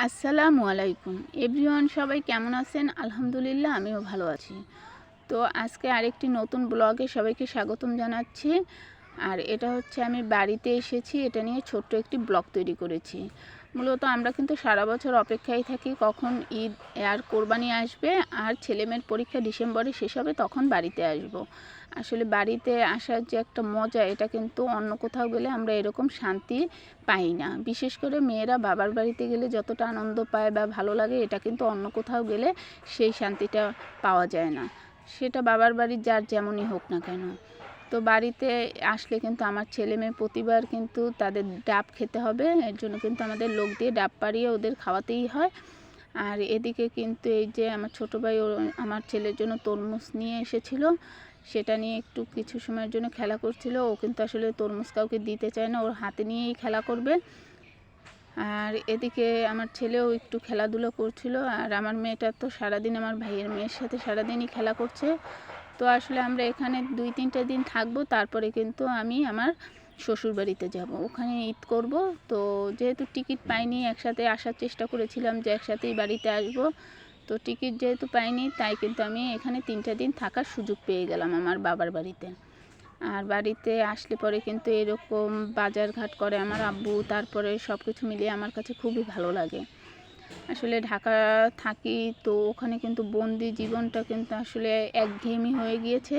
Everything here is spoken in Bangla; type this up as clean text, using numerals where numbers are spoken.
আসসালামু আলাইকুম এভরিওয়ান, সবাই কেমন আছেন? আলহামদুলিল্লাহ, আমিও ভালো আছি। তো আজকে আরেকটি নতুন ব্লগে সবাইকে স্বাগতম জানাচ্ছি। আর এটা হচ্ছে আমি বাড়িতে এসেছি, এটা নিয়ে ছোট্ট একটি ব্লগ তৈরি করেছি। মূলত আমরা কিন্তু সারা বছর অপেক্ষায় থাকি কখন ঈদ আর কোরবানি আসবে, আর ছেলেমেয়ের পরীক্ষা ডিসেম্বরে শেষ হবে, তখন বাড়িতে আসব। আসলে বাড়িতে আসার যে একটা মজা, এটা কিন্তু অন্য কোথাও গেলে আমরা এরকম শান্তি পাই না। বিশেষ করে মেয়েরা বাবার বাড়িতে গেলে যতটা আনন্দ পায় বা ভালো লাগে, এটা কিন্তু অন্য কোথাও গেলে সেই শান্তিটা পাওয়া যায় না, সেটা বাবার বাড়ির যার যেমনই হোক না কেন। তো বাড়িতে আসলে কিন্তু আমার ছেলে মেয়ে প্রতিবার কিন্তু তাদের ডাব খেতে হবে, এর জন্য কিন্তু আমাদের লোক দিয়ে ডাব পাড়িয়ে ওদের খাওয়াতেই হয়। আর এদিকে কিন্তু এই যে আমার ছোটো ভাই আমার ছেলের জন্য তরমুজ নিয়ে এসেছিলো, সেটা নিয়ে একটু কিছু সময়ের জন্য খেলা করছিল। ও কিন্তু আসলে তরমুজ কাউকে দিতে চায় না, ওর হাতে নিয়েই খেলা করবে। আর এদিকে আমার ছেলেও একটু খেলাধুলো করছিল। আর আমার মেয়েটা তো সারাদিন আমার ভাইয়ের মেয়ের সাথে সারাদিনই খেলা করছে। তো আসলে আমরা এখানে 2-3টা দিন থাকবো, তারপরে কিন্তু আমি আমার শ্বশুর বাড়িতে যাব, ওখানে ঈদ করব। তো যেহেতু টিকিট পাইনি, একসাথে আসার চেষ্টা করেছিলাম যে একসাথেই বাড়িতে আসব, তো টিকিট যেহেতু পাইনি, তাই কিন্তু আমি এখানে 3টা দিন থাকার সুযোগ পেয়ে গেলাম আমার বাবার বাড়িতে। আর বাড়িতে আসলে পরে কিন্তু এরকম বাজারঘাট করে আমার আব্বু, তারপরে সব কিছু মিলিয়ে আমার কাছে খুবই ভালো লাগে। আসলে ঢাকা থাকি, তো ওখানে কিন্তু বন্দি জীবনটা কিন্তু আসলে একঘেয়েমি হয়ে গিয়েছে।